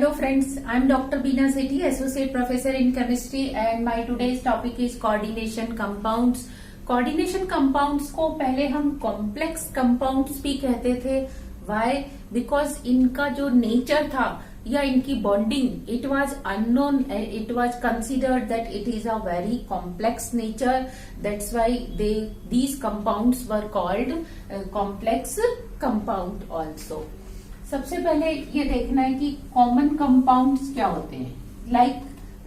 Hello friends, I am Dr. Beena Sethi, Associate Professor in Chemistry and my today's topic is coordination compounds. Coordination compounds को पहले हम complex compounds भी कहते थे. Why? Because इनका जो nature था या इनकी bonding, it was unknown. It was considered that it is a very complex nature. That's why these compounds were called complex compound also. सबसे पहले ये देखना है कि कॉमन कंपाउंड्स क्या होते हैं. Like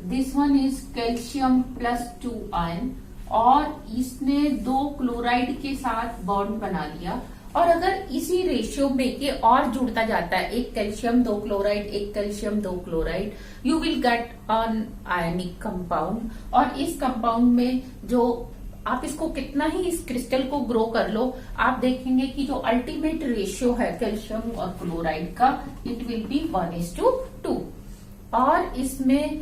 this one is calcium +2 ion और इसने 2 क्लोराइड के साथ बॉन्ड बना लिया. और अगर इसी रेशियो में के और जुड़ता जाता है, एक कैल्शियम 2 क्लोराइड, एक calcium 2 chloride, you will get an ionic compound. और इस कंपाउंड में जो आप इसको कितना ही इस क्रिस्टल को ग्रो कर लो, आप देखेंगे कि जो अल्टीमेट रेशियो है कैल्शियम और क्लोराइड का, इट विल बी 1:2. और इसमें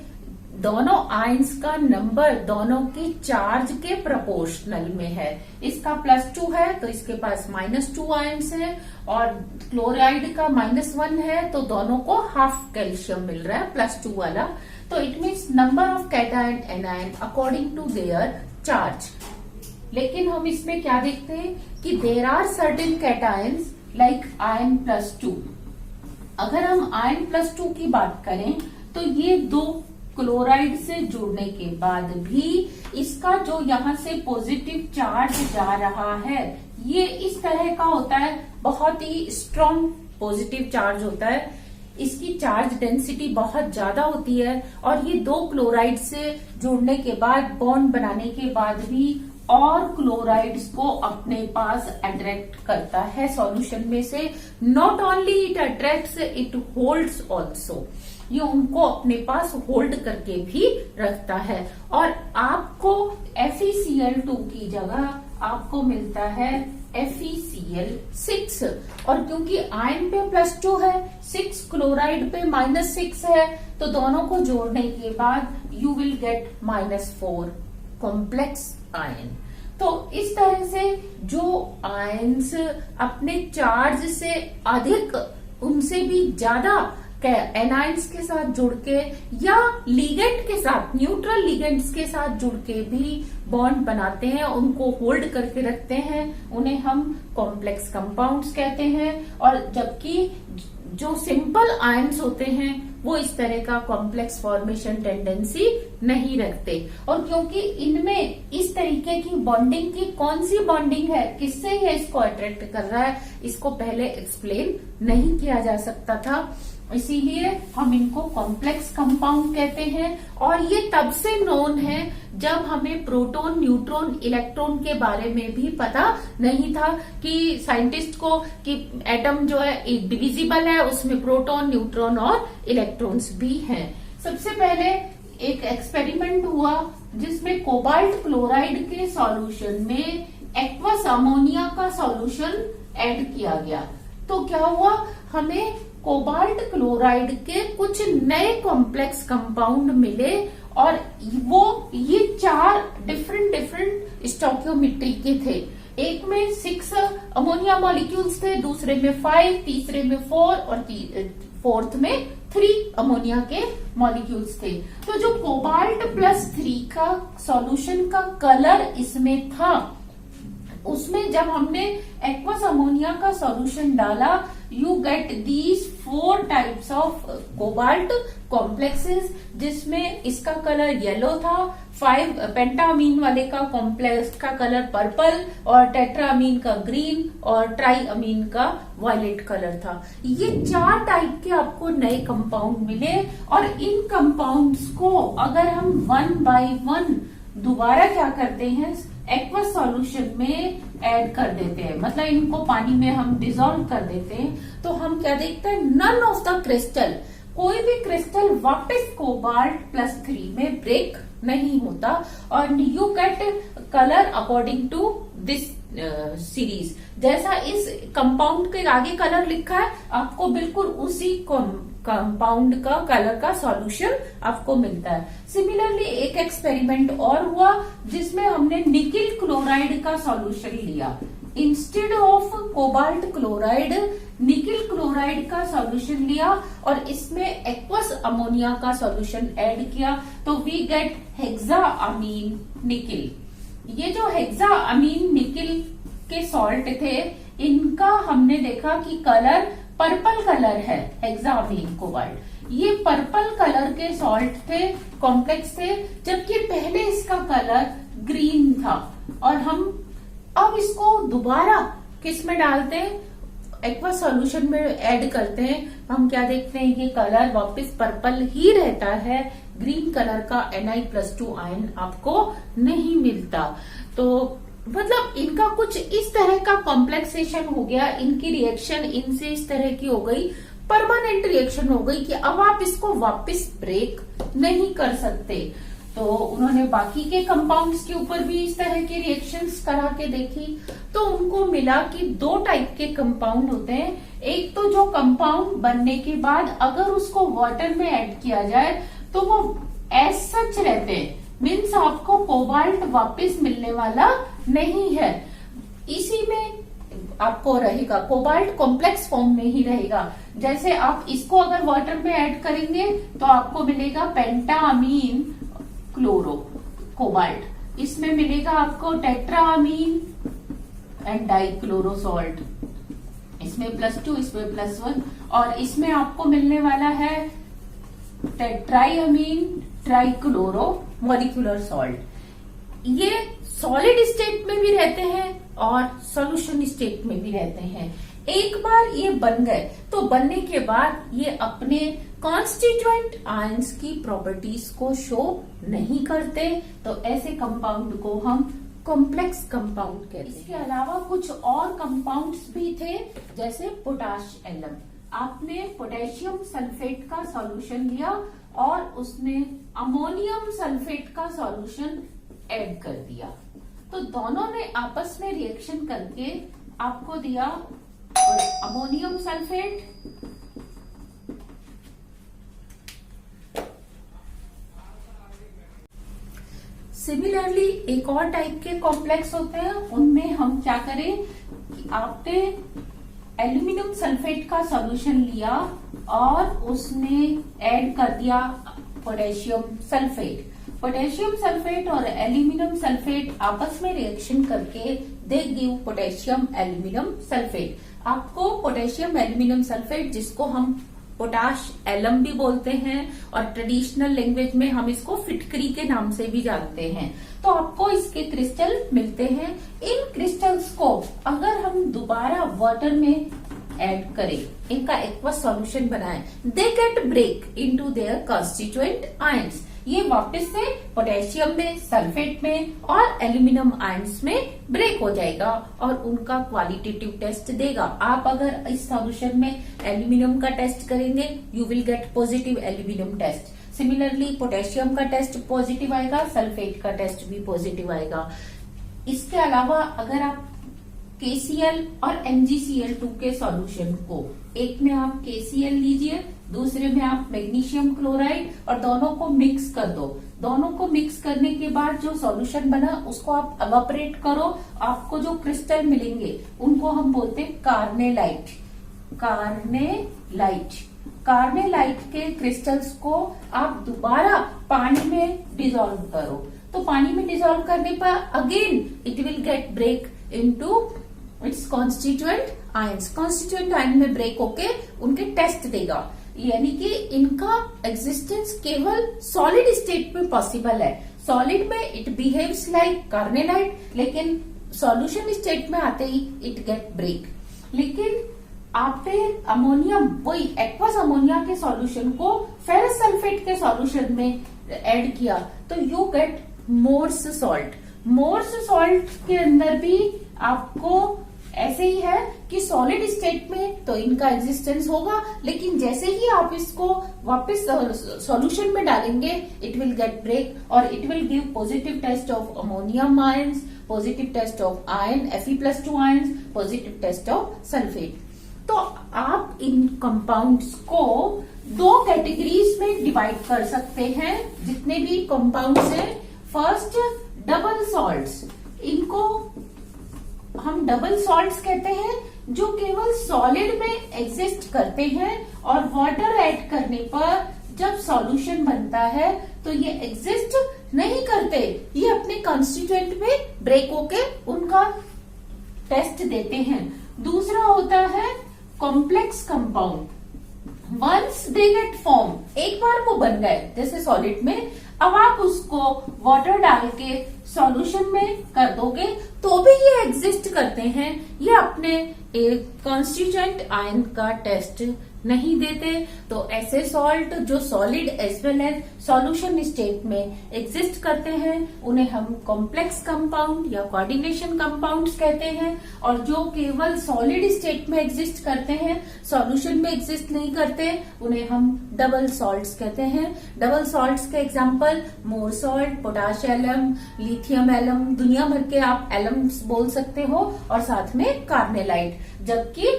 दोनों आयंस का नंबर दोनों की चार्ज के प्रोपोर्शनल में है. इसका +2 है तो इसके पास -2 आयंस है और क्लोराइड का -1 है तो दोनों को हाफ कैल्शियम मिल रहा है +2 वाला. तो it means number of cation anion according to their charge. लेकिन हम इसमें क्या देखते हैं कि there are certain cations like ion +2. अगर हम आयन +2 की बात करें तो ये 2 क्लोराइड से जुड़ने के बाद भी इसका जो यहाँ से पॉजिटिव चार्ज जा रहा है ये इस तरह का होता है, बहुत ही स्ट्रॉन्ग पॉजिटिव चार्ज होता है. इसकी चार्ज डेंसिटी बहुत ज्यादा होती है और ये 2 क्लोराइड से जुड़ने के बाद बॉन्ड बनाने के बाद भी और क्लोराइड्स को अपने पास अट्रैक्ट करता है सॉल्यूशन में से. Not only it attracts, it holds also. ये उनको अपने पास होल्ड करके भी रखता है. और आपको FeCl2 की जगह आपको मिलता है FeCl6. और क्योंकि आयन पे +2 है, 6 क्लोराइड पे -6 है, तो दोनों को जोड़ने के बाद you will gate -4 complex ion. तो इस तरह से जो आयन्स अपने चार्ज से अधिक, उनसे भी ज्यादा एनायंस के साथ जुड़ के या लिगेंड के साथ, न्यूट्रल लिगेंड्स के साथ जुड़ के भी बॉन्ड बनाते हैं, उनको होल्ड करके रखते हैं, उन्हें हम कॉम्प्लेक्स कंपाउंड्स कहते हैं. और जबकि जो सिंपल आयन्स होते हैं वो इस तरह का कॉम्प्लेक्स फॉर्मेशन टेंडेंसी नहीं रखते. और क्योंकि इनमें इस तरीके की बॉन्डिंग की कौन सी बॉन्डिंग है, किससे ये इसको अट्रैक्ट कर रहा है, इसको पहले एक्सप्लेन नहीं किया जा सकता था. इसीलिए हम इनको कॉम्प्लेक्स कंपाउंड कहते हैं. और ये तब से नोन है जब हमें प्रोटॉन, न्यूट्रॉन, इलेक्ट्रॉन के बारे में भी पता नहीं था कि साइंटिस्ट को कि एटम जो है डिविजिबल है, उसमें प्रोटॉन, न्यूट्रॉन और इलेक्ट्रॉन्स भी हैं. सबसे पहले एक एक्सपेरिमेंट हुआ जिसमें कोबाल्ट क्लोराइड के सॉल्यूशन में एक्वस अमोनिया का सॉल्यूशन ऐड किया गया. तो क्या हुआ, हमें कोबाल्ट क्लोराइड के कुछ नए कॉम्प्लेक्स कंपाउंड मिले और ये 4 डिफरेंट स्टोइकियोमेट्री के थे. एक में 6 अमोनिया मॉलिक्यूल्स थे, दूसरे में 5, तीसरे में 4 और फोर्थ में 3 अमोनिया के मॉलिक्यूल्स थे. तो जो कोबाल्ट +3 का सॉल्यूशन का कलर इसमें था, उसमें जब हमने एक्वस अमोनिया का सॉल्यूशन डाला, you get these 4 types of cobalt complexes, जिसमें इसका कलर येलो था, 5 पेंटामीन वाले का कॉम्प्लेक्स का कलर पर्पल और टेट्रामीन का ग्रीन और ट्राईअमीन का वायलेट कलर था. ये 4 टाइप के आपको नए कंपाउंड मिले. और इन कंपाउंड्स को अगर हम 1 by 1 दोबारा क्या करते हैं, एक्वस सॉल्यूशन में ऐड कर देते हैं, मतलब इनको पानी में हम डिसॉल्व कर देते हैं, तो हम क्या देखते हैं, नन ऑफ द क्रिस्टल, कोई भी क्रिस्टल वापस कोबाल्ट +3 में ब्रेक नहीं होता. और you get colour according to this series. जैसा इस कंपाउंड के आगे कलर लिखा है, आपको बिल्कुल उसी कंपाउंड का कलर का सॉल्यूशन आपको मिलता है। सिमिलरली एक एक्सपेरिमेंट और हुआ जिसमें हमने निकिल क्लोराइड का सॉल्यूशन लिया। Instead of cobalt chloride nickel chloride का सॉल्यूशन लिया और इसमें एक्वस अमोनिया का सॉल्यूशन ऐड किया, तो वी गेट हेक्साअमीन निकिल। ये जो हेक्साअमीन निकिल के सॉल्ट थे, इनका हमने देखा कि कलर पर्पल कलर है, हेक्साअमीन कोबाल्ट। ये पर्पल कलर के सॉल्ट थे, कॉम्प्लेक्स थे, जबकि पहले इसका कलर ग्रीन था। और हम अब इसको दोबारा किस में डालते हैं, एक्वा सॉल्यूशन में ऐड करते हैं। हम क्या देखते हैं, ये कलर वापस पर्पल ही रहता है, ग्रीन कलर का Na+2 आयन आपको नहीं मिलता। तो मतलब इनका कुछ इस तरह का कॉम्प्लेक्सेशन हो गया, इनकी रिएक्शन इनसे इस तरह की हो गई, परमानेंट रिएक्शन हो गई कि अब आप इसको वापस ब्रेक नहीं कर सकते। तो उन्होंने बाकी के कंपाउंड्स के ऊपर भी इस तरह की रिएक्शंस करा के देखी, तो उनको मिला कि दो टाइप के कंपाउंड होते हैं। एक तो जो कंपाउंड बनने के बाद अगर उसको वाटर में ऐड किया जाए तो वो एज सच रहते हैं, मीन्स आपको कोबाल्ट वापस मिलने वाला नहीं है, इसी में आपको रहेगा, कोबाल्ट कॉम्प्लेक्स फॉर्म में ही रहेगा। जैसे आप इसको अगर वाटर में ऐड करेंगे तो आपको मिलेगा पेंटाअमीन क्लोरो कोबाल्ट, इसमें मिलेगा आपको टेट्राअमीन एंड डाइक्लोरो सॉल्ट, इसमें +2 इसमें +1, और इसमें आपको मिलने वाला है टेट्राइअमीन ट्राइक्लोरो मॉलिक्यूलर सॉल्ट। ये सॉलिड स्टेट में भी रहते हैं और सॉल्यूशन स्टेट में भी रहते हैं। एक बार ये बन गए तो बनने के बाद ये अपने कॉन्स्टिट्यूएंट आयंस की प्रॉपर्टीज को शो नहीं करते, तो ऐसे कंपाउंड को हम कॉम्प्लेक्स कंपाउंड कहते हैं। इसके अलावा कुछ और कंपाउंड्स भी थे, जैसे पोटाश एलम। आपने पोटेशियम सल्फेट का सॉल्यूशन लिया और उसमें अमोनियम सल्फेट का सॉल्यूशन ऐड कर दिया, तो दोनों ने आपस में रिएक्शन करके आपको दिया अमोनियम सल्फेट सिमिलरली एक और टाइप के कॉम्प्लेक्स होते हैं, उनमें हम क्या करें कि आपने एल्यूमिनियम सल्फेट का सॉल्यूशन लिया और उसमें ऐड कर दिया पोटेशियम सल्फेट। पोटेशियम सल्फेट और एल्यूमिनियम सल्फेट आपस में रिएक्शन करके they give potassium aluminium sulphate. आपको पोटेशियम एल्यूमिनियम सल्फेट, जिसको हम पोटाश एलम भी बोलते हैं और ट्रेडिशनल लैंग्वेज में हम इसको फिटकरी के नाम से भी जानते हैं, तो आपको इसके क्रिस्टल मिलते हैं। इन क्रिस्टल्स को अगर हम दोबारा वाटर में ऐड करें, इनका एक्वस सॉल्यूशन बनाएं, they get break into their constituent ions. ये वापस से पोटेशियम में, सल्फेट में और एल्यूमिनियम आयंस में ब्रेक हो जाएगा और उनका क्वालिटेटिव टेस्ट देगा। आप अगर इस सॉल्यूशन में एल्यूमिनियम का टेस्ट करेंगे, you will get positive aluminium test. Similarly potassium का टेस्ट पॉजिटिव आएगा, सल्फेट का टेस्ट भी पॉजिटिव आएगा। इसके अलावा अगर आप KCl और MgCl2 के सॉल्यूशन को, एक में आप KCl लीजिए, दूसरे में आप मैग्नीशियम क्लोराइड, और दोनों को मिक्स कर दो। दोनों को मिक्स करने के बाद जो सॉल्यूशन बना उसको आप एवापोरेट करो, आपको जो क्रिस्टल मिलेंगे उनको हम बोलते हैं कार्नेलाइट। कार्नेलाइट के क्रिस्टल्स को आप दोबारा पानी में डिसॉल्व करो, तो पानी में डिसॉल्व करने पर again it will get break into its constituent ions. Constituent ion में ब्रेक होके उनके टेस्ट देगा, यानी कि इनका एग्जिस्टेंस केवल सॉलिड स्टेट में पॉसिबल है। सॉलिड में इट बिहेव्स लाइक कार्नेलाइट, लेकिन सॉल्यूशन स्टेट में आते ही इट गेट ब्रेक। लेकिन आपने अमोनियम, वही एक्वस अमोनिया के सॉल्यूशन को फेरस सल्फेट के सॉल्यूशन में ऐड किया, तो you get Mohr's salt. Mohr's salt के अंदर भी आपको ऐसे ही है कि सॉलिड स्टेट में तो इनका एग्जिस्टेंस होगा, लेकिन जैसे ही आप इसको वापस सॉल्यूशन में डालेंगे इट विल गेट ब्रेक और it will give positive test of ammonium ions, positive test of ion Fe+2 ions, positive test of sulphate. तो आप इन कंपाउंड्स को दो कैटेगरीज में डिवाइड कर सकते हैं, जितने भी कंपाउंड्स हैं। First, double salts. इनको हम डबल सॉल्ट्स कहते हैं, जो केवल सॉलिड में एग्जिस्ट करते हैं और वाटर ऐड करने पर जब सॉल्यूशन बनता है तो ये एग्जिस्ट नहीं करते, ये अपने कॉन्स्टिट्यूएंट में ब्रेक होके उनका टेस्ट देते हैं। दूसरा होता है complex compound. Once they get form, एक बार वो बन गए जैसे सॉलिड में, अब आप उसको वाटर डाल के सॉल्यूशन में कर दोगे तो भी ये एग्जिस्ट करते हैं, ये अपने एक कॉन्स्टिट्यूएंट आयन का टेस्ट नहीं देते। तो ऐसे सॉल्ट जो solid as well as solution state में एग्जिस्ट करते हैं उन्हें हम कॉम्प्लेक्स कंपाउंड या कोऑर्डिनेशन कंपाउंड्स कहते हैं, और जो केवल सॉलिड स्टेट में एग्जिस्ट करते हैं, सॉल्यूशन में एग्जिस्ट नहीं करते, उन्हें हम डबल सॉल्ट्स कहते हैं। डबल सॉल्ट्स के example Mohr salt, potash alum, lithium alum, दुनिया भर के आप एलम्स बोल सकते हो, और साथ में कार्नेलाइट। जबकि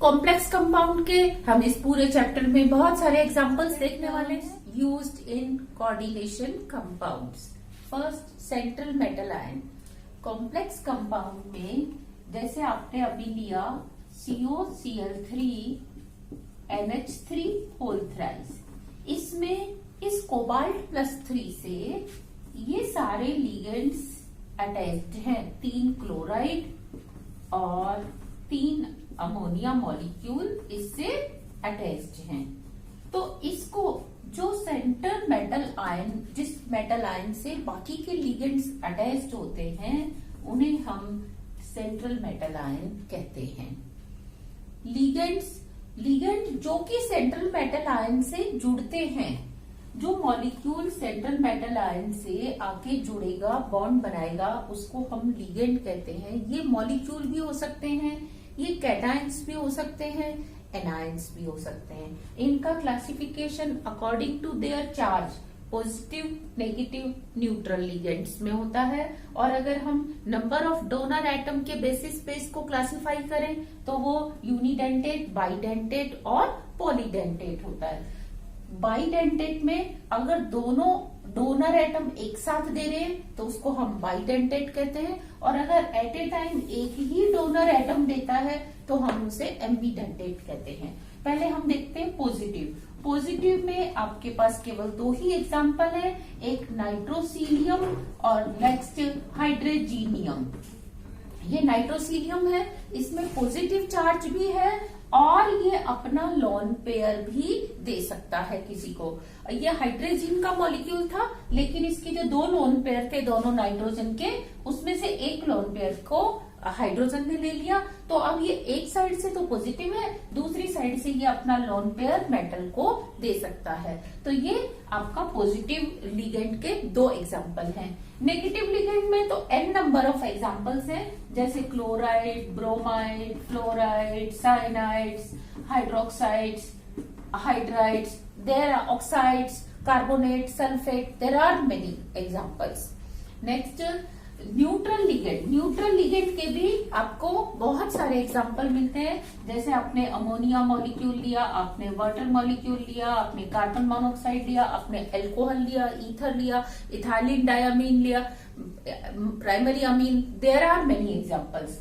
कॉम्प्लेक्स कंपाउंड के हम इस पूरे चैप्टर में बहुत सारे एग्जांपल्स देखने वाले हैं। Used in coordination compounds. First, central metal ion. Complex compound में जैसे आपने अभी लिया COCl3 NH3 होल थ्राइस, इसमें इस कोबाल्ट +3 से ये सारे लिगेंड्स अटैच्ड हैं, 3 क्लोराइड और 3 अमोनिया मॉलिक्यूल इससे अटैच्ड हैं। तो इसको जो सेंट्रल मेटल आयन, जिस मेटल आयन से बाकी के लिगेंड्स अटैच्ड होते हैं, उन्हें हम सेंट्रल मेटल आयन कहते हैं। लिगेंड जो कि सेंट्रल मेटल आयन से जुड़ते हैं, जो मॉलिक्यूल सेंट्रल मेटल आयन से आके जुड़ेगा, बॉन्ड बनाएगा, उसको हम लिगेंड कहते हैं। ये मॉलिक्यूल भी हो सकते हैं, ये कैटायंस भी हो सकते हैं, एनायंस भी हो सकते हैं। इनका classification according to their charge positive, negative, neutral ligands में होता है। और अगर हम नंबर ऑफ डोनर एटम के बेसिस पे इसको क्लासिफाई करें तो वो यूनिडेंटेट, बाइडेंटेट और पॉलीडेंटेट होता है। बाइडेंटेट में अगर दोनों डोनर एटम एक साथ दे रहे हैं तो उसको हम बाइडेंटेट कहते हैं, और अगर एट ए टाइम एक ही डोनर एटम देता है तो हम उसे एम्बीडेंटेट कहते हैं। पहले हम देखते हैं पॉजिटिव। पॉजिटिव में आपके पास केवल 2 ही एग्जाम्पल है, एक नाइट्रोसीलियम और नेक्स्ट हाइड्रोजीनियम। ये नाइट्रोसीलियम है, इसमें पॉजिटिव चार्ज भी है और ये अपना लोन पेयर भी दे सकता है किसी को। ये हाइड्रोजन का मॉलिक्यूल था, लेकिन इसके जो 2 लोन पेयर थे दोनों नाइट्रोजन के, उसमें से एक लोन पेयर को हाइड्रोजन ने ले लिया, तो अब ये एक साइड से तो पॉजिटिव है, दूसरी साइड से ये अपना लोन पेयर मेटल को दे सकता है। तो ये आपका पॉजिटिव लिगेंड के 2 एग्जांपल हैं। नेगेटिव लिगेंड में तो n नंबर ऑफ एग्जांपल्स हैं, जैसे chloride, bromide, fluoride, cyanides, hydroxides, hydrides, there are oxides, carbonate, sulphate, there are many examples. Next, neutral ligand. Neutral ligand के भी आपको बहुत सारे एग्जांपल मिलते हैं, जैसे आपने अमोनिया मॉलिक्यूल लिया, आपने वाटर मॉलिक्यूल लिया, आपने कार्बन मोनोऑक्साइड लिया, आपने अल्कोहल लिया, ईथर लिया, इथाइलिन डायमीन लिया, primary amine, there are many examples.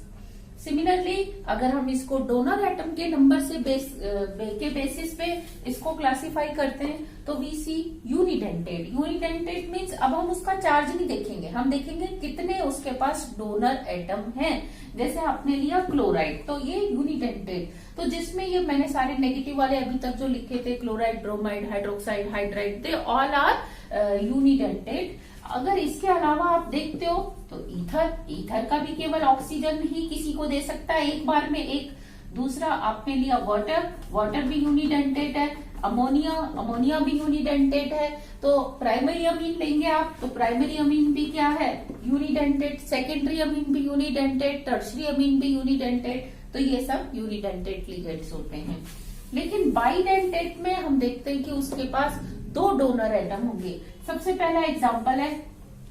Similarly अगर हम इसको डोनर एटम के नंबर से के बेसिस पे इसको क्लासिफाई करते हैं तो we see unidentate. Unidentate means अब हम उसका चार्ज नहीं देखेंगे, हम देखेंगे कितने उसके पास डोनर एटम हैं। जैसे आपने लिया क्लोराइड, तो ये यूनिडेंटेड, तो जिसमें ये मैंने सारे नेगेटिव वाले अभी तक जो लिखे थे, chloride, bromide, hydroxide, hydride, they all are unidentate. अगर इसके अलावा आप देखते हो तो ईथर का भी केवल ऑक्सीजन ही किसी को दे सकता है एक बार में एक। दूसरा आपने लिया वाटर भी यूनिडेंटेट है, अमोनिया भी यूनिडेंटेट है। तो प्राइमरी अमीन लेंगे आप तो प्राइमरी अमीन भी क्या है, यूनिडेंटेट, सेकेंडरी अमीन भी यूनिडेंटेट, टर्शरी अमीन भी यूनिडेंटेट। तो ये सब यूनिडेंटेट लिगेंड्स होते हैं। लेकिन बाइडेंटेट में हम देखते हैं कि उसके पास 2 डोनर एटम होंगे। सबसे पहला एग्जांपल है,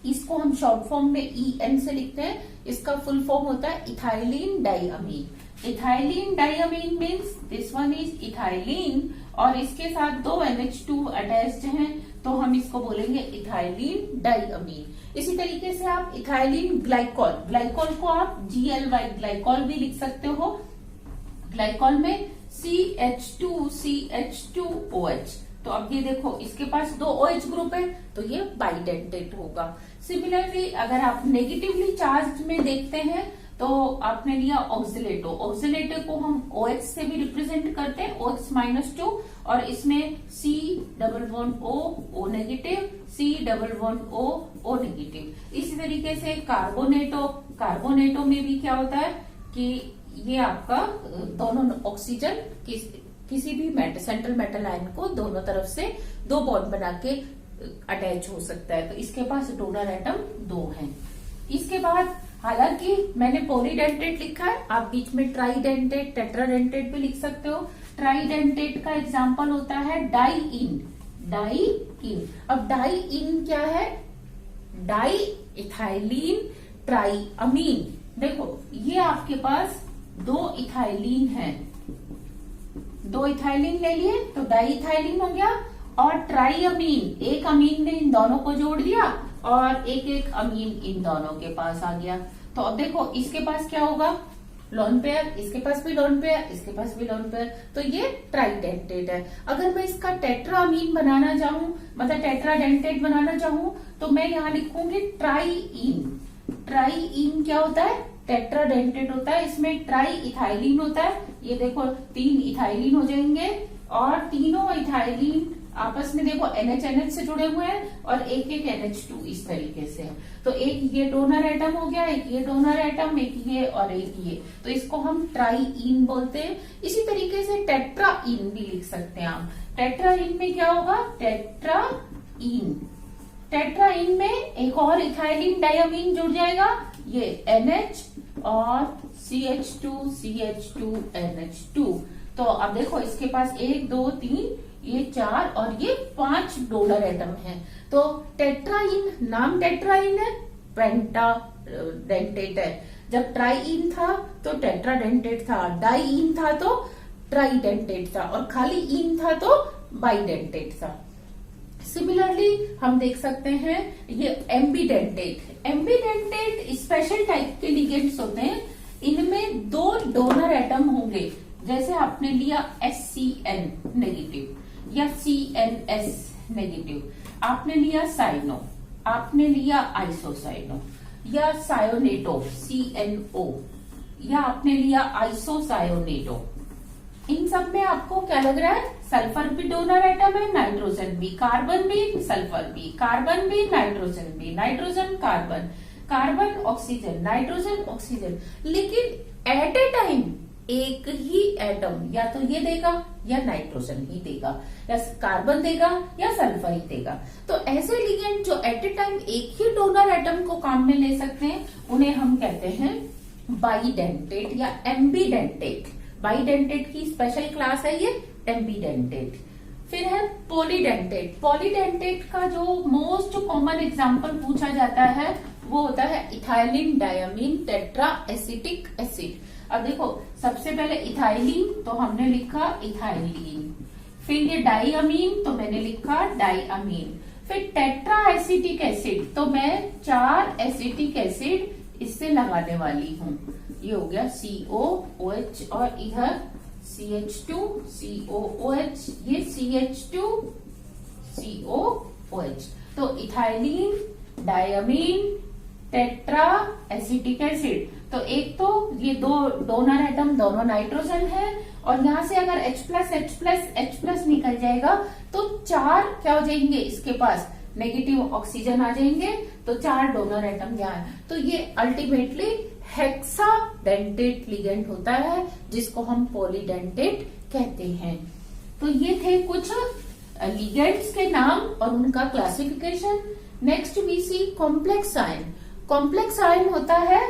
इसको हम शॉर्ट फॉर्म में EN से लिखते हैं, इसका फुल फॉर्म होता है ethylene diamine. Ethylene diamine means this one is ethylene और इसके साथ दो NH2 अटैच्ड हैं, तो हम इसको बोलेंगे इथाइलिन डाइअमीन। इसी तरीके से आप इथाइलिन ग्लाइकॉल, ग्लाइकॉल को आप GLY ग्लाइकॉल भी लिख सकते हो। ग्लाइकॉल में CH2CH2OH, तो अब ये देखो इसके पास दो OH ग्रुप है तो ये बाइडेंटेट होगा। सिमिलरली अगर आप नेगेटिवली चार्ज में देखते हैं तो आपने लिया ऑक्सिलेटो, ऑक्सिलेटो को हम OH से भी रिप्रेजेंट करते हैं, OX-2, और इसमें C++O नेगेटिव, C++O नेगेटिव। इसी तरीके से कार्बोनेटो, कार्बोनेटो में भी क्या होता है कि ये आपका दोनों ऑक्सीजन किसी भी मेटल, सेंट्रल मेटल आयन को दोनों तरफ से दो बॉन्ड बना के अटैच हो सकता है, तो इसके पास डोनर एटम दो हैं। इसके बाद हालांकि मैंने पॉलीडेंटेट लिखा है, आप बीच में ट्राइडेंटेट, टेट्राडेंटेट भी लिख सकते हो। ट्राइडेंटेट का एग्जांपल होता है डाइइन, डाइइन। अब डाइइन क्या है? Di ethylene triamine. देखो ये आपके पास दो इथाइलिन है, दो इथाइलिन ले लिए तो डाई इथाइलिन हो गया, और ट्राइअमीन, एक अमीन ने इन दोनों को जोड़ दिया और एक एक अमीन इन दोनों के पास आ गया। तो अब देखो इसके पास क्या होगा? लोन पेयर, इसके पास भी लोन पेयर, इसके पास भी लोन पेयर, तो ये ट्राइडेंटेट है। अगर मैं इसका टेट्रा अमीन बनाना चाहूं, मतलब टेट्राडेंटेट बनाना चाहूं, तो मैं यहाँ लिखूंगी ट्राइइन। ट्राइइन क्या होता है? टेट्राडेंटेट होता है, इसमें ट्राई इथाइलिन होता है। ये देखो तीन इथाइलिन हो जाएंगे और तीनों इथाइलिन आपस में देखो NH से जुड़े हुए हैं और एक एक NH2 इस तरीके से है। तो एक ये डोनर एटम हो गया, एक ये डोनर एटम, एक ये और एक ये, तो इसको हम ट्राइइन बोलते हैं। इसी तरीके से टेट्राइन भी लिख सकते हैं आप। टेट्राइन में क्या होगा? टेट्राइन, टेट्राइन में एक और इथाइलिन डाइअमीन जुड़ जाएगा, ये NH और CH2 NH2। तो अब देखो इसके पास 1 2 3 ये 4 और ये 5 डोनर एटम हैं। तो टेट्राइन, नाम टेट्राइन है, पेंटाडेंटेट है। जब ट्राइइन था तो टेट्राडेंटेट था, डाइइन था तो ट्राइडेंटेट था, और खाली इन था तो बाइडेंटेट था। सिमिलरली हम देख सकते हैं ये एम्बीडेंटेट। एम्बीडेंटेट स्पेशल टाइप के लिगेंड्स होते हैं, इनमें दो डोनर एटम होंगे। जैसे आपने लिया HCN नेगेटिव या CNS नेगेटिव, आपने लिया साइनो, आपने लिया आइसोसाइनो या सायोनेटो CNO, या आपने लिया आइसोसायोनेटो। इन सब में आपको क्या लग रहा है? सल्फर भी डोनर एटम है, नाइट्रोजन भी, कार्बन भी, सल्फर भी, कार्बन भी, नाइट्रोजन भी, nitrogen carbon, carbon oxygen, nitrogen oxygen. लेकिन एट ए टाइम एक ही एटम या तो ये देगा या नाइट्रोजन ही देगा, या कार्बन देगा या सल्फर ही देगा। तो ऐसे लिगेंड जो एट ए टाइम एक ही डोनर एटम को काम में ले सकते हैं, उन्हें हम कहते हैं बाइडेंटेट या एम्बीडेंटेट। बाइडेंटेट की स्पेशल क्लास है ये एम्बीडेंटेट। फिर है पॉलीडेंटेट। पॉलीडेंटेट का जो मोस्ट कॉमन एग्जांपल पूछा जाता है वो होता है इथाइलिन डाइअमीन टेट्रा एसिटिक एसिड। अब देखो सबसे पहले इथाइलिन तो हमने लिखा इथाइलिन, फिर ये डाइअमीन तो मैंने लिखा डाइअमीन, फिर टेट्रा एसिटिक एसिड तो मैं 4 एसिटिक एसिड इससे लगाने वाली हूँ। ये हो गया COOH और इधर CH2 COOH, ये CH2 COOH। तो इथाइलिन डाइअमीन टेट्रा एसिटिक एसिड, तो एक तो ये दो डोनर एटम दोनों नाइट्रोजन है, और यहां से अगर H+H+H+ निकल जाएगा तो 4 क्या हो जाएंगे? इसके पास नेगेटिव ऑक्सीजन आ जाएंगे, तो 4 डोनर एटम यहाँ है। तो ये अल्टीमेटली हेक्साडेंटेट लिगेंड होता है, जिसको हम पॉलीडेंटेट कहते हैं। तो ये थे कुछ लिगेंड्स के नाम और उनका classification. Next we see complex ion. Complex ion होता है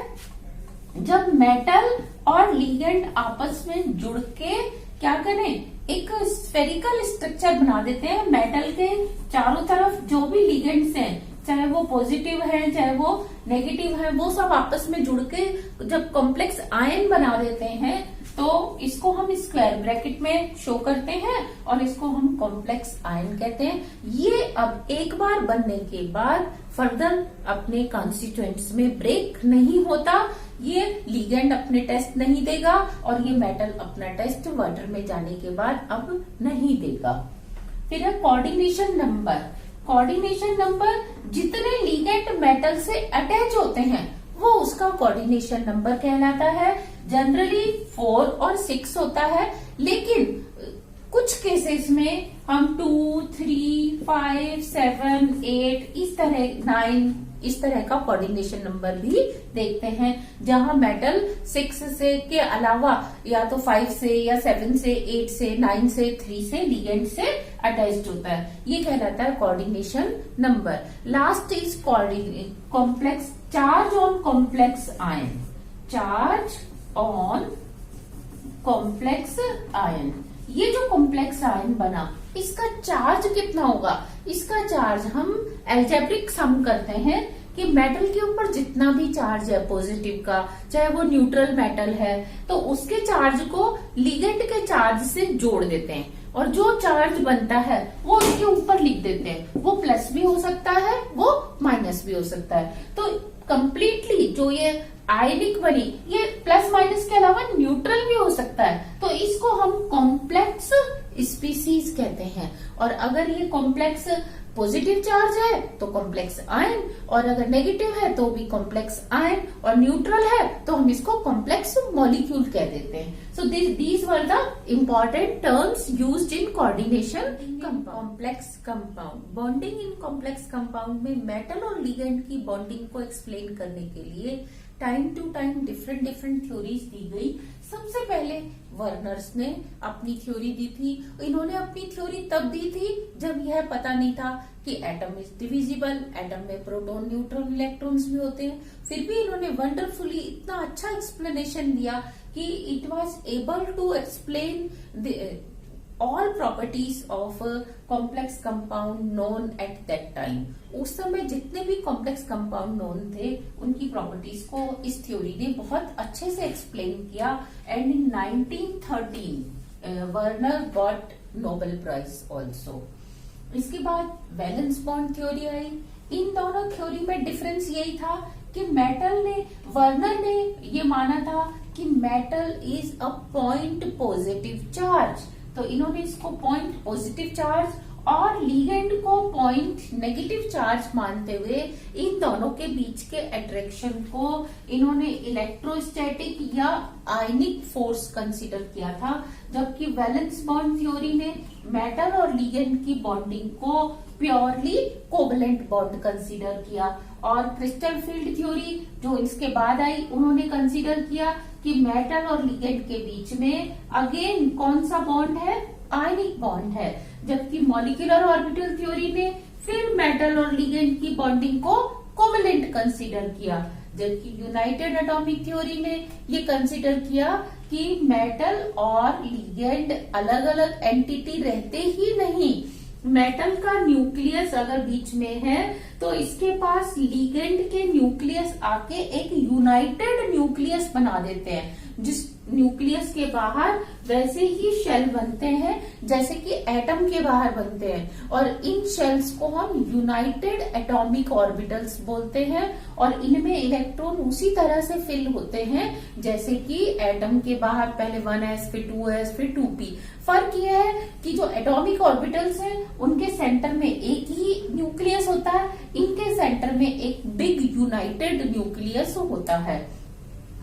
जब मेटल और लिगेंड आपस में जुड़ के क्या करें, एक स्फेरिकल स्ट्रक्चर बना देते हैं। मेटल के चारों तरफ जो भी लिगेंड्स हैं, चाहे वो पॉजिटिव है चाहे वो नेगेटिव है, वो सब आपस में जुड़ के जब कॉम्प्लेक्स आयन बना देते हैं तो इसको हम स्क्वायर ब्रैकेट में शो करते हैं और इसको हम कॉम्प्लेक्स आयन कहते हैं। ये अब एक बार बनने के बाद फर्दर अपने कॉन्स्टिट्यूएंट्स में ब्रेक नहीं होता, ये लिगेंड अपने टेस्ट नहीं देगा और ये मेटल अपना टेस्ट वाटर में जाने के बाद अब नहीं देगा। फिर है कोऑर्डिनेशन नंबर। कोऑर्डिनेशन नंबर जितने लिगेंड मेटल से अटैच होते हैं वो उसका कोऑर्डिनेशन नंबर कहलाता है। जनरली 4 और 6 होता है, लेकिन कुछ केसेस में हम 2, 3, 5, 7, 8 इस तरह 9 इस तरह का कोऑर्डिनेशन नंबर भी देखते हैं, जहां मेटल 6 से के अलावा या तो 5 से या 7 से 8 से 9 से 3 से लिगेंड से अटैच्ड होता है। ये कहलाता है coordination number. Last is complex charge on complex ion. Charge on complex ion, ये जो कॉम्प्लेक्स आयन बना इसका चार्ज कितना होगा? इसका चार्ज हम एल्जेब्रिक सम करते हैं कि मेटल के ऊपर जितना भी चार्ज है पॉजिटिव का, चाहे वो न्यूट्रल मेटल है, तो उसके चार्ज को लिगेंड के चार्ज से जोड़ देते हैं और जो चार्ज बनता है वो उसके ऊपर लिख देते हैं। वो प्लस भी हो सकता है, वो माइनस भी हो सकता है। तो कंप्लीटली जो ये आयनिक बनी, ये प्लस माइनस के अलावा न्यूट्रल भी हो सकता है, तो इसको हम कॉम्प्लेक्स स्पीसीज कहते हैं। और अगर ये कॉम्प्लेक्स पॉजिटिव चार्ज है तो कॉम्प्लेक्स आयन, और अगर नेगेटिव है तो भी कॉम्प्लेक्स आयन, और न्यूट्रल है तो हम इसको कॉम्प्लेक्स मॉलिक्यूल कह देते हैं। So these were the important terms used in coordination complex compound. Bonding in complex compound में मेटल और लिगेंड की बॉन्डिंग को एक्सप्लेन करने के लिए time to time different theories दी गई। सबसे पहले वर्नर्स ने अपनी थ्योरी दी थी। इन्होंने अपनी थ्योरी तब दी थी जब यह पता नहीं था कि एटम इज डिविजिबल, एटम में प्रोटॉन, न्यूट्रॉन, इलेक्ट्रॉन्स भी होते हैं। फिर भी इन्होंने वंडरफुली इतना अच्छा एक्सप्लेनेशन दिया कि it was able to explain all properties of complex compound known at that time. उस समय जितने भी कॉम्प्लेक्स कंपाउंड नोन थे उनकी प्रॉपर्टीज को इस थ्योरी ने बहुत अच्छे से एक्सप्लेन किया। And in 1913 Werner got Nobel prize also. इसके बाद वैलेंस बॉन्ड थ्योरी आई। इन दोनों थ्योरी में डिफरेंस यही था कि वर्नर ने ये माना था कि metal is a point positive charge, तो इन्होंने इसको पॉइंट पॉजिटिव चार्ज और लिगेंड को पॉइंट नेगेटिव चार्ज मानते हुए इन दोनों के बीच के अट्रैक्शन को इन्होंने इलेक्ट्रोस्टैटिक या आयनिक फोर्स कंसीडर किया था। जबकि वैलेंस बॉन्ड थ्योरी ने मेटल और लिगेंड की बॉन्डिंग को प्योरली कोवलेंट बॉन्ड कंसीडर किया। और क्रिस्टल फील्ड थ्योरी जो इसके बाद आई, उन्होंने कंसीडर किया कि मेटल और लिगेंड के बीच में अगेन कौन सा बॉन्ड है? आयनिक बॉन्ड है। जबकि मॉलिक्यूलर ऑर्बिटल थ्योरी ने फिर मेटल और लिगेंड की बॉन्डिंग को कोवलेंट कंसीडर किया। जबकि यूनाइटेड एटॉमिक थ्योरी ने ये कंसीडर किया कि मेटल और लिगेंड अलग अलग एंटिटी रहते ही नहीं, मेटल का न्यूक्लियस अगर बीच में है तो इसके पास लिगेंड के न्यूक्लियस आके एक यूनाइटेड न्यूक्लियस बना देते हैं। जिस न्यूक्लियस के बाहर वैसे ही शेल बनते हैं जैसे कि एटम के बाहर बनते हैं, और इन शेल्स को हम यूनाइटेड एटॉमिक ऑर्बिटल्स बोलते हैं। और इनमें इलेक्ट्रॉन उसी तरह से फिल होते हैं जैसे कि एटम के बाहर पहले 1s फिर 2s फिर 2p। फर्क यह है कि जो एटॉमिक ऑर्बिटल्स हैं उनके सेंटर में एक ही न्यूक्लियस होता है, इनके सेंटर में एक बिग यूनाइटेड न्यूक्लियस होता है।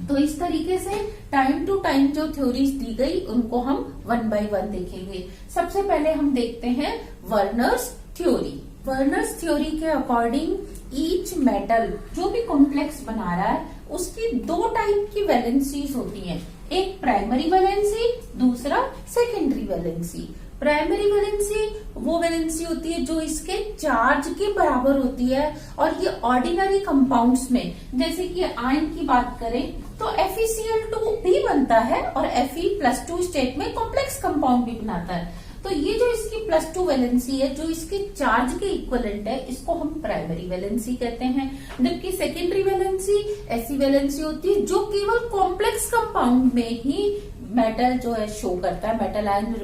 तो इस तरीके से टाइम टू टाइम जो थ्योरीज दी गई उनको हम 1 by 1 देखेंगे। सबसे पहले हम देखते हैं वर्नर्स थ्योरी। वर्नर्स थ्योरी के अकॉर्डिंग ईच मेटल जो भी कॉम्प्लेक्स बना रहा है उसकी 2 टाइप की वैलेंसीज होती हैं, एक प्राइमरी वैलेंसी, दूसरा सेकेंडरी वैलेंसी। प्राइमरी वैलेंसी वो वैलेंसी होती है जो इसके चार्ज के बराबर होती है, और ये ऑर्डिनरी कंपाउंड्स में, जैसे कि आयन की बात करें तो FeCl2 भी बनता है और Fe+2 स्टेट में कॉम्प्लेक्स कंपाउंड भी बनाता है। तो ये जो इसकी +2 वैलेंसी है जो इसके चार्ज के इक्विवेलेंट है, इसको हम प्राइमरी वैलेंसी कहते हैं। जबकि सेकेंडरी वैलेंसी ऐसी वैलेंसी होती है जो केवल कॉम्प्लेक्स कंपाउंड में ही मेटल जो है शो करता है, मेटल आयन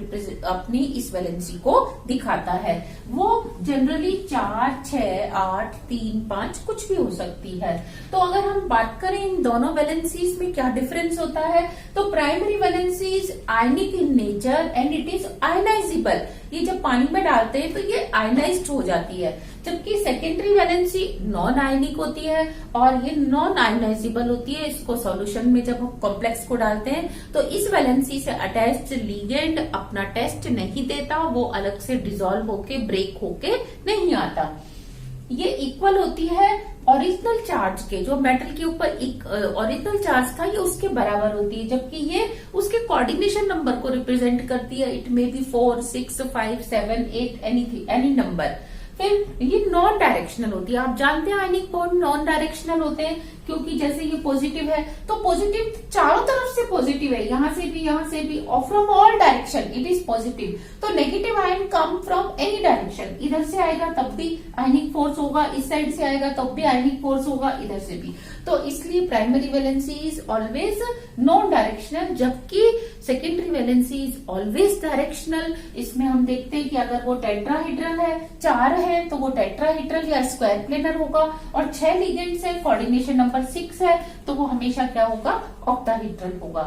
अपनी इस वैलेंसी को दिखाता है। वो जनरली 4, 6, 8, 3, 5 कुछ भी हो सकती है। तो अगर हम बात करें इन दोनों वैलेंसीज में क्या डिफरेंस होता है, तो primary valency is ionic in nature and it is ionisable. ये जब पानी में डालते हैं तो ये आयनाइज्ड हो जाती है, जबकि सेकेंडरी वैलेंसी नॉन आयनिक होती है और ये नॉन आयनाइजेबल होती है। इसको सॉल्यूशन में जब हम कॉम्प्लेक्स को डालते हैं तो इस वैलेंसी से अटैच्ड लिगेंड अपना टेस्ट नहीं देता, वो अलग से डिसॉल्व होके ब्रेक होके नहीं आता। ये इक्वल होती है ओरिजिनल चार्ज के, जो मेटल के ऊपर एक ओरिजिनल चार्ज था ये उसके बराबर होती है, जबकि ये उसके कोऑर्डिनेशन नंबर को रिप्रेजेंट करती है। It may be 4, 6, 5, 7, 8 any number. फिर ये नॉन डायरेक्शनल होती है। आप जानते हैं आयनिक बॉन्ड नॉन डायरेक्शनल होते हैं, क्योंकि जैसे ये पॉजिटिव है तो पॉजिटिव चारों तरफ से पॉजिटिव है, यहां से भी और from all direction it is positive. तो negative ion come from any direction, इधर से आएगा तब भी आयनिक फोर्स होगा, इस साइड से आएगा तब भी आयनिक फोर्स होगा, इधर से भी। तो इसलिए primary valency is always non directional, जबकि secondary valency is always directional. इसमें हम देखते हैं कि अगर वो टेट्राहेड्रल है, 4 है तो वो टेट्राहेड्रल या स्क्वायर प्लेनर होगा, और 6 लिगेंड्स है, कोऑर्डिनेशन नंबर 6 है तो वो हमेशा क्या होगा, ऑक्टाहेड्रल होगा।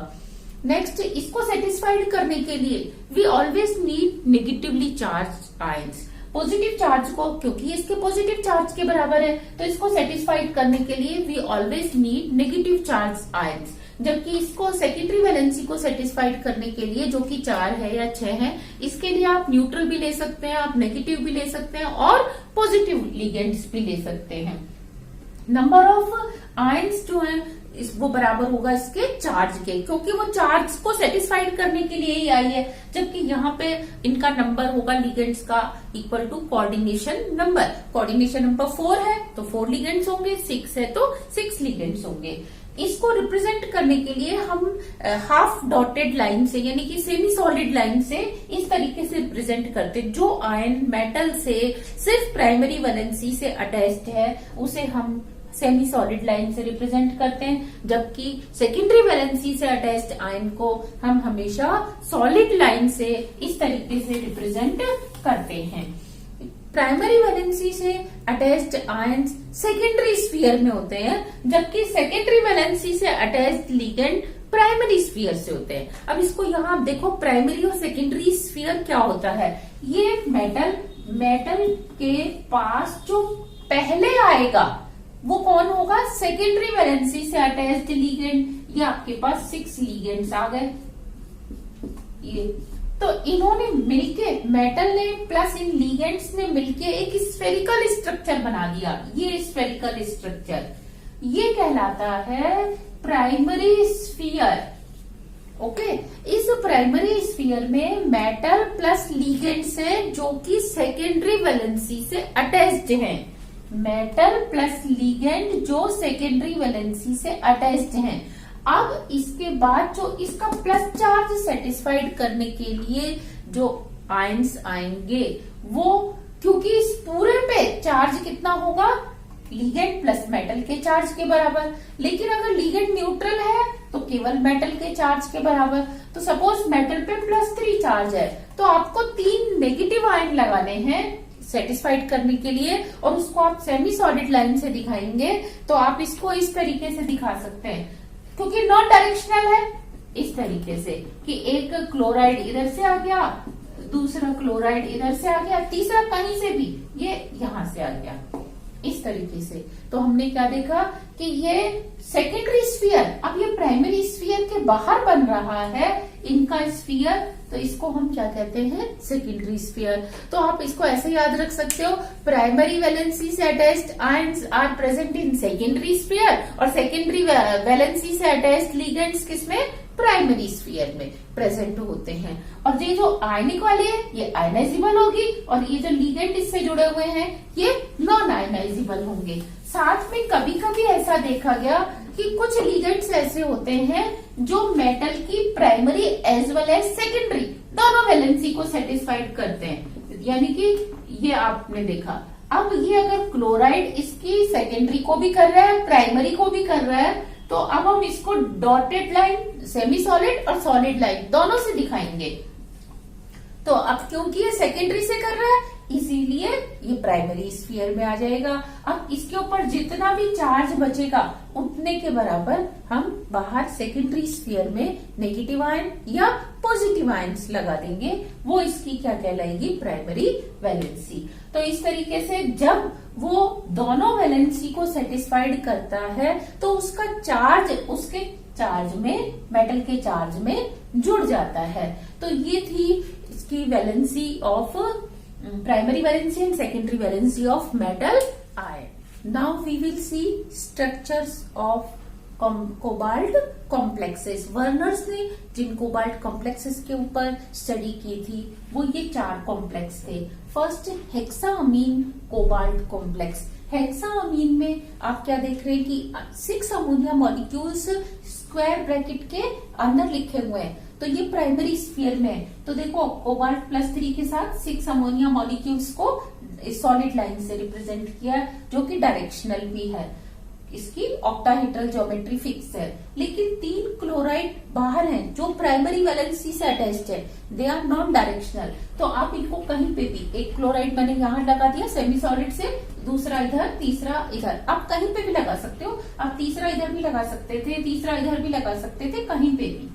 नेक्स्ट, इसको सेटिस्फाइड करने के लिए we always need negatively charge ions. Positive charge को, क्योंकि इसके पॉजिटिव चार्ज के बराबर है, तो इसको सेटिस्फाइड करने के लिए we always need negative charge ions. जबकि इसको सेकेंडरी वैलेंसी को सेटिस्फाइड करने के लिए, जो कि 4 है या 6 है, इसके लिए आप न्यूट्रल भी ले सकते हैं, आप नेगेटिव भी ले सकते हैं और पॉजिटिव लिगेंड्स भी ले सकते हैं। नंबर ऑफ आयंस जो है वो बराबर होगा इसके चार्ज के, क्योंकि वो चार्ज को सेटिस्फाइड करने के लिए ही आई है। जबकि यहाँ पे इनका नंबर होगा लिगेंड्स का equal to coordination number. Coordination number 4 है तो 4 लिगेंड्स होंगे, 6 है तो 6 लिगेंड्स होंगे। इसको रिप्रेजेंट करने के लिए हम हाफ डॉटेड लाइन से, यानी कि सेमी सॉलिड लाइन से इस तरीके से रिप्रेजेंट करते हैं। जो आयन मेटल से सिर्फ प्राइमरी वैलेंसी से अटैच्ड है उसे हम सेमी सॉलिड लाइन से रिप्रेजेंट करते हैं, जबकि सेकेंडरी वैलेंसी से अटैच्ड आयन को हम हमेशा सॉलिड लाइन से इस तरीके से रिप्रेजेंट करते हैं। प्राइमरी वैलेंसी से अटैच्ड आयंस सेकेंडरी स्फीयर में होते हैं, जबकि सेकेंडरी वैलेंसी से अटैच्ड लिगेंड प्राइमरी स्फीयर से होते हैं। अब इसको यहाँ आप देखो, प्राइमरी और सेकेंडरी स्फीयर क्या होता है। ये मेटल के पास जो पहले आएगा वो कौन होगा, सेकेंडरी वैलेंसी से अटैच्ड लिगेंड। ये आपके पास 6 लिगेंड्स आ गए। ये तो इन्होंने मिलके, मेटल ने प्लस इन लिगेंड्स ने मिलके एक स्फेरिकल स्ट्रक्चर बना दिया। ये स्फेरिकल स्ट्रक्चर ये कहलाता है प्राइमरी स्फीयर। ओके, इस प्राइमरी स्फीयर में मेटल प्लस लिगेंड्स है जो कि सेकेंडरी वैलेंसी से अटैच्ड हैं। मेटल प्लस लिगेंड जो सेकेंडरी वैलेंसी से अटैच्ड हैं। अब इसके बाद जो इसका प्लस चार्ज सेटिस्फाइड करने के लिए जो आयंस आएंगे, वो क्योंकि इस पूरे पे चार्ज कितना होगा, लिगेंड प्लस मेटल के चार्ज के बराबर। लेकिन अगर लिगेंड न्यूट्रल है तो केवल मेटल के चार्ज के बराबर। तो सपोज मेटल पे +3 चार्ज है तो आपको 3 नेगेटिव आयन लगाने हैं सेटिस्फाइड करने के लिए, और उसको आप सेमी सॉलिड लाइन से दिखाएंगे तो आप इसको इस तरीके से दिखा सकते हैं, क्योंकि नॉन डायरेक्शनल है। इस तरीके से कि एक क्लोराइड इधर से आ गया, दूसरा क्लोराइड इधर से आ गया, तीसरा कहीं से भी, ये यहां से आ गया, इस तरीके से। तो हमने क्या देखा कि ये सेकेंडरी स्फीयर, अब ये प्राइमरी स्फीयर के बाहर बन रहा है इनका स्फीयर, तो इसको हम क्या कहते हैं, सेकेंडरी स्फीयर। तो आप इसको ऐसे याद रख सकते हो, प्राइमरी वैलेंसी से attached ions are present in secondary sphere, और सेकेंडरी वैलेंसी से अटैच्ड लिगेंड्स किसमें, प्राइमरी स्फीयर में प्रेजेंट होते हैं। और ये जो आयनिक वाली है ये आयनाइजेबल होगी, और ये जो लिगेंड इससे जुड़े हुए हैं ये नॉन आयनाइजेबल होंगे। साथ में कभी कभी ऐसा देखा गया कि कुछ लिगेंड्स ऐसे होते हैं जो मेटल की primary as well as secondary दोनों वैलेंसी को सेटिस्फाइड करते हैं, यानी कि ये आपने देखा। अब ये अगर क्लोराइड इसकी सेकेंडरी को भी कर रहा है, प्राइमरी को भी कर रहा है, तो अब हम इसको डॉटेड लाइन, सेमी सॉलिड और सॉलिड लाइन दोनों से दिखाएंगे। तो अब क्योंकि ये सेकेंडरी से कर रहा है इसीलिए ये प्राइमरी स्फीयर में आ जाएगा। अब इसके ऊपर जितना भी चार्ज बचेगा उतने के बराबर हम बाहर सेकेंडरी स्फीयर में नेगेटिव आयन या पॉजिटिव आयन्स लगा देंगे, वो इसकी क्या कहलाएगी, प्राइमरी वैलेंसी। तो इस तरीके से जब वो दोनों वैलेंसी को सेटिस्फाइड करता है तो उसका चार्ज उसके चार्ज में, मेटल के चार्ज में जुड़ जाता है। तो ये थी इसकी valency of primary valency and secondary valency of metal ion. Now we will see structures of cobalt complexes. Werner's ने जिन कोबाल्ट कॉम्प्लेक्सेस के ऊपर स्टडी की थी वो ये 4 कॉम्प्लेक्स थे। First hexaammine cobalt complex. Hexaammine में आप क्या देख रहे हैं कि 6 अमोनिया मॉलिक्यूल्स स्क्वायर ब्रैकेट के अंदर लिखे हुए हैं, तो ये प्राइमरी स्फीयर में है। तो देखो कोबाल्ट +3 के साथ 6 अमोनिया मॉलिक्यूल्स को सॉलिड लाइन से रिप्रेजेंट किया है, जो कि डायरेक्शनल भी है। इसकी ऑक्टाहेड्रल ज्योमेट्री फिक्स है, लेकिन 3 क्लोराइड बाहर हैं जो प्राइमरी वैलेंसी से अटैच्ड है, दे आर नॉन डायरेक्शनल। तो आप इनको कहीं पे भी, एक क्लोराइड मैंने यहाँ लगा दिया सेमी सॉलिड से, दूसरा इधर, तीसरा इधर, आप कहीं पे भी लगा सकते हो। आप तीसरा इधर भी लगा सकते थे, तीसरा इधर भी लगा सकते थे, कहीं पे भी।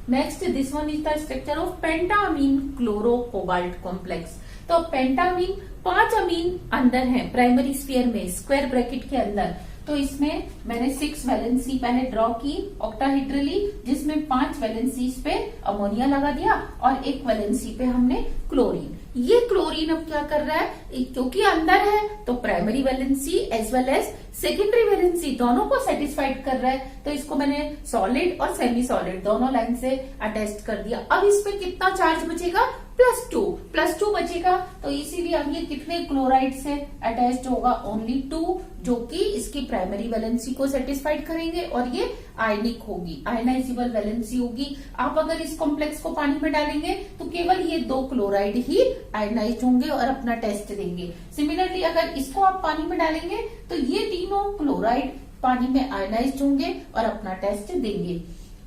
Next this one is the structure of pentammine chloro cobalt complex. तो पेंटामीन 5 अमीन अंदर है प्राइमरी स्फीयर में, स्क्वायर ब्रैकेट के अंदर। तो इसमें मैंने 6 वैलेंसी पहले ड्रॉ की ऑक्टाहेड्रली, जिसमें 5 वैलेंसीज पे अमोनिया लगा दिया और 1 वैलेंसी पे हमने क्लोरीन। ये क्लोरीन अब क्या कर रहा है, क्योंकि अंदर है तो primary valency as well as secondary valency दोनों को सेटिस्फाइड कर रहा है। तो इसको मैंने सॉलिड और सेमी सॉलिड दोनों लाइन से अटैच कर दिया। अब इस पे कितना चार्ज बचेगा, +2 बचेगा। तो इसीलिए अब ये कितने क्लोराइड से अटैच्ड होगा, ओनली 2, जो कि इसकी प्राइमरी वैलेंसी को सेटिस्फाइड करेंगे और ये आयनिक होगी, आयनाइजेबल वैलेंसी होगी। आप अगर इस कॉम्प्लेक्स को पानी में डालेंगे तो केवल ये 2 क्लोराइड ही आयनाइज होंगे और अपना टेस्ट देंगे। सिमिलरली अगर इसको आप पानी में डालेंगे तो ये तीनों क्लोराइड पानी में आयनाइज होंगे और अपना टेस्ट देंगे।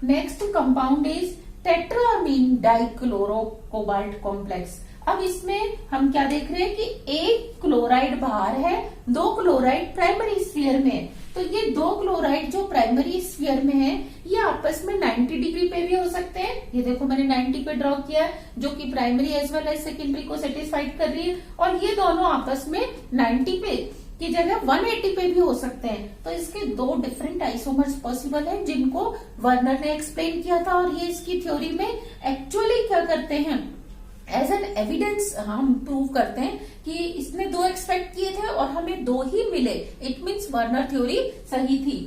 Next compound is tetrammine dichloro cobalt complex. अब इसमें हम क्या देख रहे हैं कि 1 क्लोराइड बाहर है, 2 क्लोराइड प्राइमरी स्फीयर में है। तो ये 2 क्लोराइड जो प्राइमरी स्फीयर में है ये आपस में 90 डिग्री पे भी हो सकते हैं। ये देखो मैंने 90 पे ड्रॉ किया है, जो कि primary as well as secondary को सेटिस्फाइड कर रही है। और ये दोनों आपस में 90 पे की जगह 180 पे भी हो सकते हैं। तो इसके 2 डिफरेंट आइसोमर्स पॉसिबल है, जिनको वर्नर ने एक्सप्लेन किया था। और ये इसकी थ्योरी में एक्चुअली क्या करते हैं, एज एन एविडेंस हम प्रूव करते हैं कि इसने 2 एक्सपेक्ट किए थे और हमें 2 ही मिले। इट मीन्स वर्नर थ्योरी सही थी।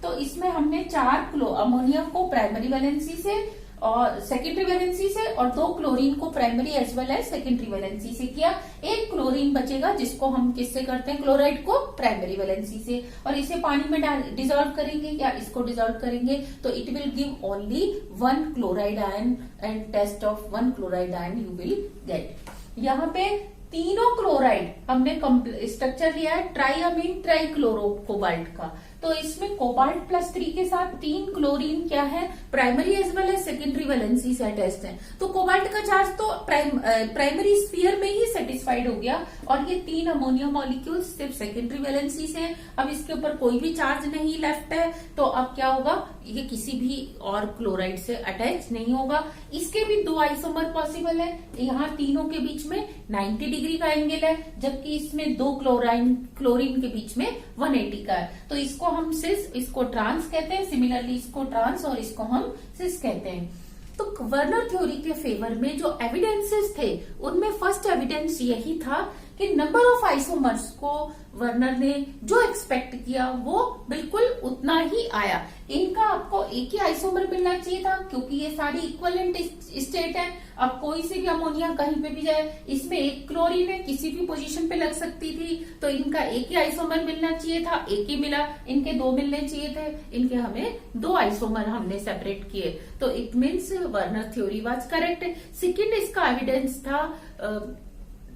तो इसमें हमने 4 अमोनिया को प्राइमरी वैलेंसी से और सेकेंडरी वैलेंसी से और 2 क्लोरीन को primary as well as secondary valency से किया। 1 क्लोरीन बचेगा जिसको हम किससे करते हैं, क्लोराइड को प्राइमरी वैलेंसी से। और इसे पानी में डिसॉल्व करेंगे या इसको डिसॉल्व करेंगे तो it will give only 1 chloride ion and test of 1 chloride ion you will get. यहाँ पे तीनों क्लोराइड हमने स्ट्रक्चर लिया है ट्राइअमीन ट्राइक्लोरो कोबाल्ट का। तो इसमें कोबाल्ट +3 के साथ 3 क्लोरीन क्या है, primary as well as secondary valency से अटैच्ड है। तो कोबाल्ट का चार्ज तो प्राइमरी स्फीयर में ही सेटिस्फाइड हो गया और ये 3 अमोनिया मॉलिक्यूल सिर्फ सेकेंडरी वैलेंसी से है। अब इसके ऊपर कोई भी चार्ज नहीं लेफ्ट है, तो अब क्या होगा, ये किसी भी और क्लोराइड से अटैच नहीं होगा। इसके भी 2 आइसोमर पॉसिबल है। यहाँ तीनों के बीच में 90 डिग्री का एंगल है, जबकि इसमें 2 क्लोरीन के बीच में 180 का है। तो इसको हम सिस, इसको ट्रांस कहते हैं। सिमिलरली इसको ट्रांस और इसको हम सिस कहते हैं। तो वर्नर थ्योरी के फेवर में जो एविडेंसेस थे उनमें फर्स्ट एविडेंस यही था कि नंबर ऑफ आइसोमर्स को वर्नर ने जो एक्सपेक्ट किया वो बिल्कुल उतना ही आया। इनका आपको एक ही आइसोमर मिलना चाहिए था क्योंकि ये सारी इक्विवेलेंट स्टेट है। अब कोई से भी अमोनिया कहीं पे भी जाए, इसमें 1 क्लोरीन है, किसी भी पोजीशन पे लग सकती थी, तो इनका एक ही आइसोमर मिलना चाहिए था, एक ही मिला। इनके 2 मिलने चाहिए थे, इनके हमें 2 आइसोमर हमने सेपरेट किए। तो it means Werner theory was correct. Second इसका एविडेंस था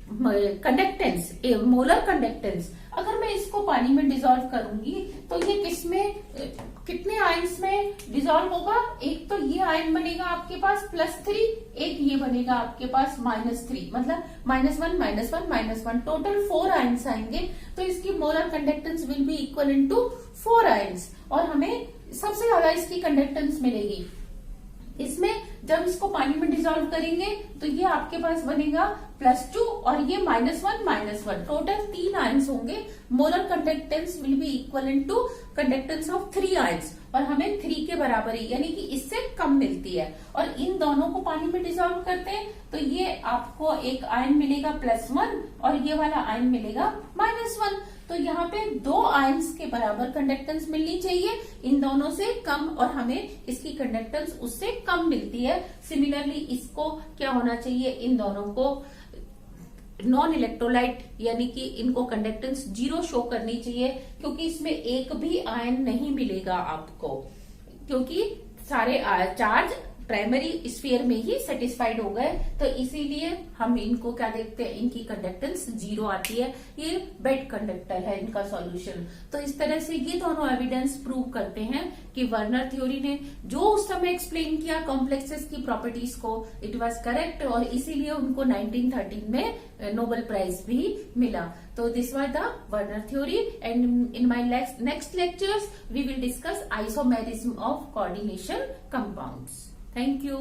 कंडक्टेंस, मोलर कंडक्टेंस। अगर मैं इसको पानी में डिसॉल्व करूंगी तो ये किसमें, कितने आयंस में डिसॉल्व होगा? एक तो ये आयन बनेगा आपके पास +3, एक ये बनेगा आपके पास -3, मतलब -1 -1 -1, टोटल 4 आयंस आएंगे। तो इसकी molar conductance will be equal into 4 ions, और हमें सबसे ज्यादा इसकी कंडक्टेंस मिलेगी। इसमें जब इसको पानी में डिसॉल्व करेंगे तो ये आपके पास बनेगा +2 और ये -1 -1, टोटल 3 आयंस होंगे। Molar conductance will be equal into conductance of 3 ions, और हमें 3 के बराबर ही यानी कि इससे कम मिलती है। और इन दोनों को पानी में डिसॉल्व करते हैं तो ये आपको एक आयन मिलेगा +1 और ये वाला आयन मिलेगा -1। तो यहाँ पे 2 आयंस के बराबर कंडक्टेंस मिलनी चाहिए, इन दोनों से कम, और हमें इसकी कंडक्टेंस उससे कम मिलती है। सिमिलरली इसको क्या होना चाहिए, इन दोनों को नॉन इलेक्ट्रोलाइट यानी कि इनको कंडक्टेंस 0 शो करनी चाहिए, क्योंकि इसमें एक भी आयन नहीं मिलेगा आपको, क्योंकि सारे चार्ज प्राइमरी स्फीयर में ही सेटिस्फाइड हो गए। तो इसीलिए हम इनको क्या देखते हैं, इनकी कंडक्टेंस 0 आती है। ये बेड कंडक्टर है इनका सॉल्यूशन। तो इस तरह से ये दोनों एविडेंस प्रूव करते हैं कि वर्नर थ्योरी ने जो उस समय एक्सप्लेन किया कॉम्प्लेक्सेस की प्रॉपर्टीज को, इट वाज करेक्ट, और इसीलिए उनको 1913 में नोबेल प्राइज भी मिला। तो this was the Werner theory, and in my next lectures we will discuss isomerism of coordination compounds. Thank you.